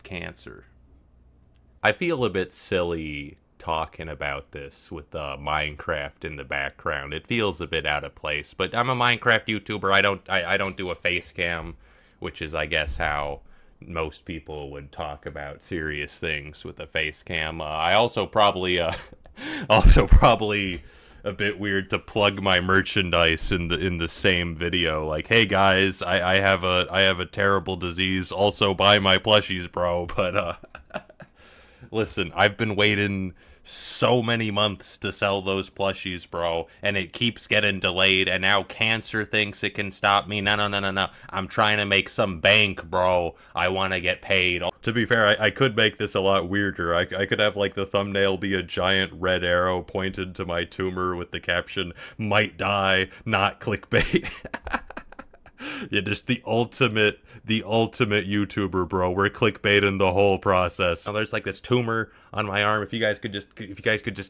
cancer. I feel a bit silly talking about this with Minecraft in the background. It feels a bit out of place, but I'm a Minecraft YouTuber. I don't do a face cam, which is, I guess, how most people would talk about serious things with a face cam. I also probably also probably a bit weird to plug my merchandise in the same video. Like, hey guys, I have a terrible disease. Also buy my plushies, bro. But listen, I've been waiting so many months to sell those plushies, bro, and it keeps getting delayed, and now cancer thinks it can stop me. No. I'm trying to make some bank, bro. I want to get paid. To be fair, I could make this a lot weirder. I could have, like, the thumbnail be a giant red arrow pointed to my tumor with the caption, "Might die, not clickbait." Yeah, just the ultimate YouTuber, bro. We're clickbaiting the whole process. Now there's like this tumor on my arm. If you guys could just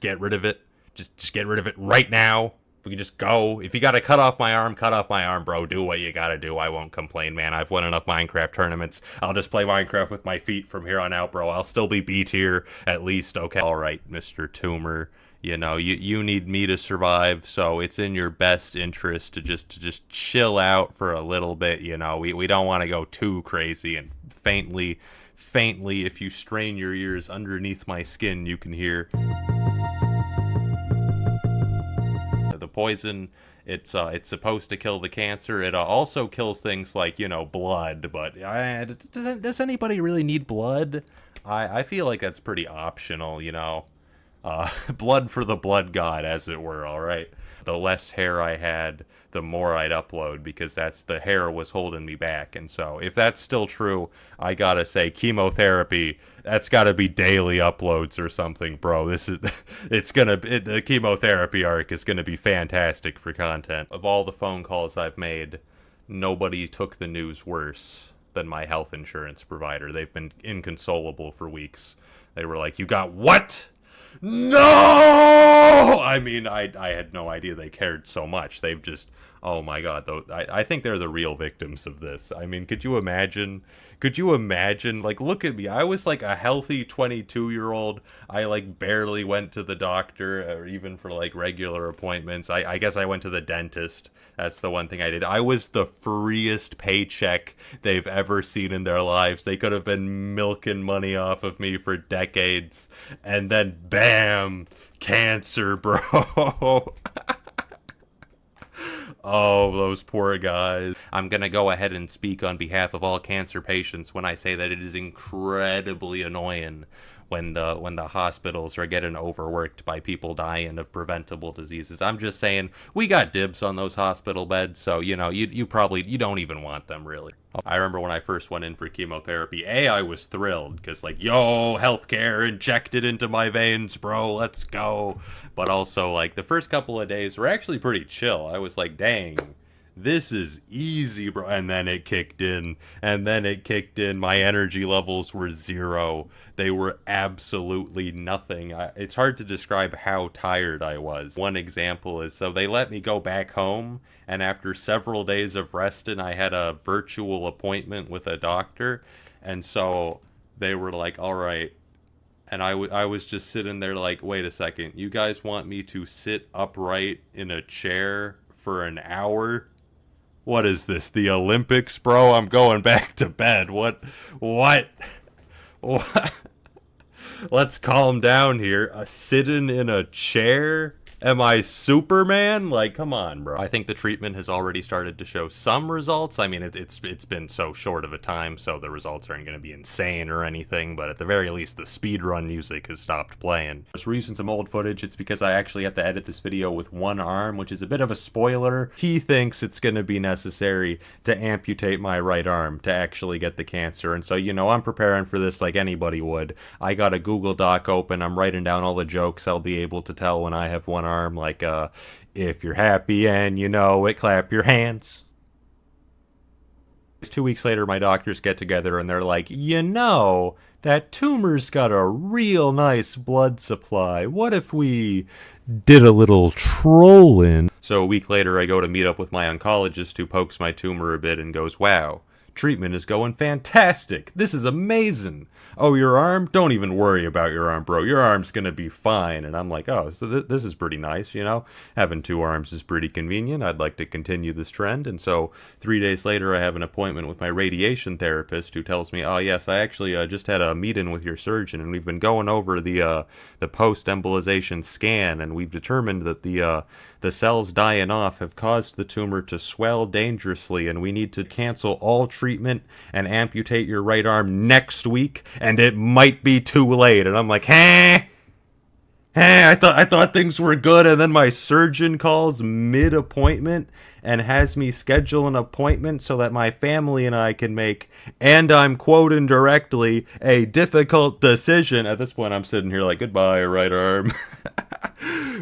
get rid of it, just get rid of it right now. If we could just go. If you gotta cut off my arm, bro. Do what you gotta do. I won't complain, man. I've won enough Minecraft tournaments. I'll just play Minecraft with my feet from here on out, bro. I'll still be B tier at least. Okay. All right, Mr. Tumor. You know, you need me to survive, so it's in your best interest to just chill out for a little bit. You know, we don't want to go too crazy. And faintly, if you strain your ears underneath my skin, you can hear the poison. It's supposed to kill the cancer. It also kills things like, you know, blood. But does anybody really need blood? I feel like that's pretty optional, you know. Blood for the blood god, as it were, alright? The less hair I had, the more I'd upload, because the hair was holding me back. And so, if that's still true, I gotta say, chemotherapy, that's gotta be daily uploads or something, bro. The chemotherapy arc is gonna be fantastic for content. Of all the phone calls I've made, nobody took the news worse than my health insurance provider. They've been inconsolable for weeks. They were like, "You got what?" No! I mean, I had no idea they cared so much. They've just, oh my god, though, I think they're the real victims of this. I mean, could you imagine, like, look at me. I was like a healthy 22-year-old. I, like, barely went to the doctor, or even for, like, regular appointments. I guess I went to the dentist. That's the one thing I did. I was the freest paycheck they've ever seen in their lives. They could have been milking money off of me for decades. And then, bam, cancer, bro. Oh, those poor guys. I'm gonna go ahead and speak on behalf of all cancer patients when I say that it is incredibly annoying when the hospitals are getting overworked by people dying of preventable diseases. I'm just saying, we got dibs on those hospital beds, so, you know, you don't even want them, really. I remember when I first went in for chemotherapy, I was thrilled, because, like, yo, healthcare injected into my veins, bro, let's go. But also, like, the first couple of days were actually pretty chill. I was like, dang, this is easy, bro. And then it kicked in. My energy levels were 0. They were absolutely nothing. It's hard to describe how tired I was. One example is, so they let me go back home, and after several days of resting, I had a virtual appointment with a doctor. And so they were like, all right. And I was just sitting there like, wait a second. You guys want me to sit upright in a chair for an hour? What is this, the Olympics, bro? I'm going back to bed. What? Let's calm down here. Sitting in a chair? Am I Superman? Like, come on, bro. I think the treatment has already started to show some results. I mean, it's been so short of a time, so the results aren't going to be insane or anything, but at the very least, the speedrun music has stopped playing. Just using some old footage. It's because I actually have to edit this video with one arm, which is a bit of a spoiler. He thinks it's going to be necessary to amputate my right arm to actually get the cancer, and so, you know, I'm preparing for this like anybody would. I got a Google Doc open. I'm writing down all the jokes I'll be able to tell when I have one arm. Like, if you're happy and you know it, clap your hands. 2 weeks later, my doctors get together and they're like, you know, that tumor's got a real nice blood supply. What if we did a little trolling? So a week later, I go to meet up with my oncologist, who pokes my tumor a bit and goes, wow, treatment is going fantastic. This is amazing. Oh, your arm? Don't even worry about your arm, bro. Your arm's gonna be fine. And I'm like, oh, so this is pretty nice, you know? Having two arms is pretty convenient. I'd like to continue this trend. And so 3 days later, I have an appointment with my radiation therapist who tells me, oh, yes, I actually just had a meeting with your surgeon, and we've been going over the post-embolization scan, and we've determined that the cells dying off have caused the tumor to swell dangerously, and we need to cancel all treatment and amputate your right arm next week, and it might be too late. And I'm like, hey, I thought things were good. And then my surgeon calls mid-appointment and has me schedule an appointment so that my family and I can make, and I'm quoting directly, a difficult decision. At this point, I'm sitting here like, goodbye, right arm.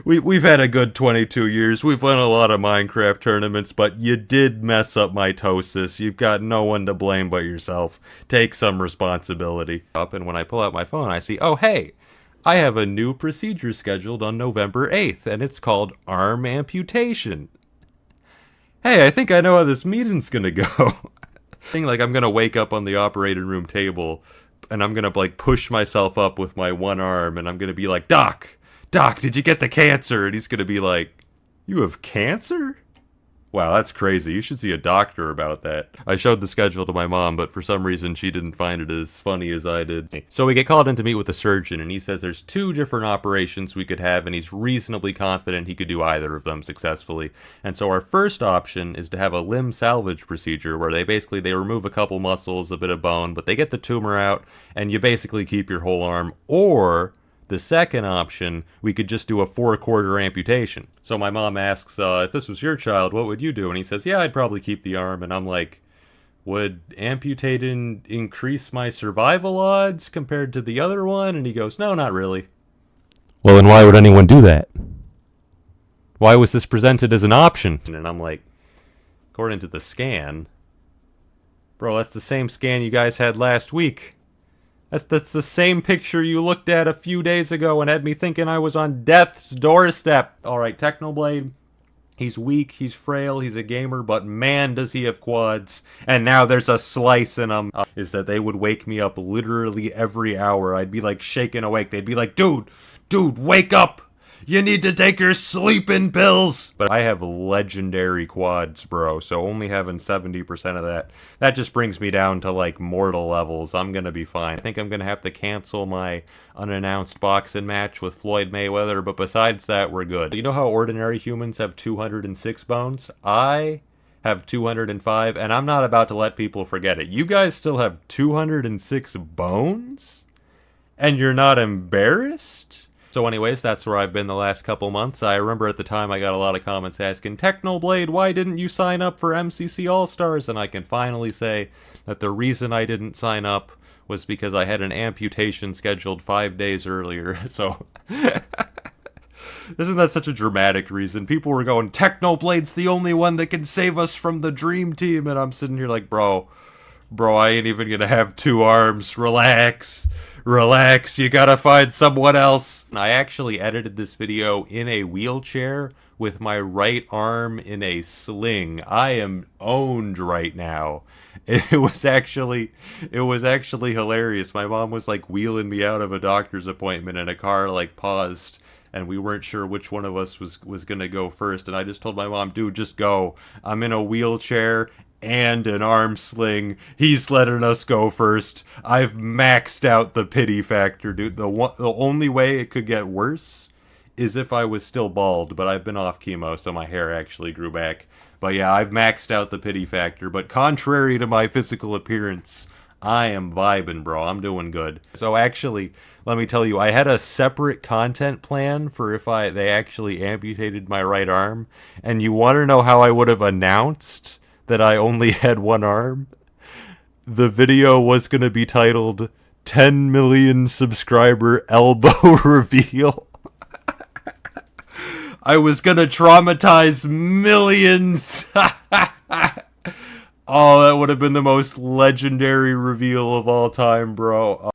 We've had a good 22 years. We've won a lot of Minecraft tournaments, but you did mess up mitosis. You've got no one to blame but yourself. Take some responsibility. And when I pull out my phone, I see, oh, hey, I have a new procedure scheduled on November 8th, and it's called arm amputation. Hey, I think I know how this meeting's gonna go. Like, I'm gonna wake up on the operating room table, and I'm gonna, like, push myself up with my one arm, and I'm gonna be like, Doc, did you get the cancer? And he's gonna be like, you have cancer? Wow, that's crazy. You should see a doctor about that. I showed the schedule to my mom, but for some reason she didn't find it as funny as I did. So we get called in to meet with the surgeon, and he says there's 2 different operations we could have, and he's reasonably confident he could do either of them successfully. And so our first option is to have a limb salvage procedure, where they remove a couple muscles, a bit of bone, but they get the tumor out, and you basically keep your whole arm. Or the second option, we could just do a 4-quarter amputation. So my mom asks, if this was your child, what would you do? And he says, yeah, I'd probably keep the arm. And I'm like, would amputating increase my survival odds compared to the other one? And he goes, no, not really. Well, then why would anyone do that? Why was this presented as an option? And I'm like, according to the scan, bro, that's the same scan you guys had last week. That's the same picture you looked at a few days ago and had me thinking I was on death's doorstep. Alright, Technoblade, he's weak, he's frail, he's a gamer, but man does he have quads. And now there's a slice in him. Is that they would wake me up literally every hour. I'd be like shaken awake. They'd be like, dude, wake up! You need to take your sleeping pills! But I have legendary quads, bro, so only having 70% of that just brings me down to, like, mortal levels. I'm gonna be fine. I think I'm gonna have to cancel my unannounced boxing match with Floyd Mayweather, but besides that, we're good. You know how ordinary humans have 206 bones? I have 205, and I'm not about to let people forget it. You guys still have 206 bones? And you're not embarrassed? So anyways, that's where I've been the last couple months. I remember at the time I got a lot of comments asking, Technoblade, why didn't you sign up for MCC All-Stars? And I can finally say that the reason I didn't sign up was because I had an amputation scheduled 5 days earlier. So, isn't that such a dramatic reason? People were going, Technoblade's the only one that can save us from the dream team. And I'm sitting here like, bro, I ain't even gonna have 2 arms. Relax, you gotta find someone else. I actually edited this video in a wheelchair with my right arm in a sling. I am owned right now. It was actually hilarious. My mom was like wheeling me out of a doctor's appointment, and a car like paused, and we weren't sure which one of us was gonna go first, and I just told my mom, dude, just go. I'm in a wheelchair and an arm sling. He's letting us go first. I've maxed out the pity factor, dude. The only way it could get worse is if I was still bald, but I've been off chemo, so my hair actually grew back. But yeah, I've maxed out the pity factor, but contrary to my physical appearance, I am vibing, bro. I'm doing good. So actually, let me tell you, I had a separate content plan for if they actually amputated my right arm, and you want to know how I would have announced that I only had one arm? The video was going to be titled 10 million subscriber elbow reveal. I was going to traumatize millions. Oh, that would have been the most legendary reveal of all time, bro.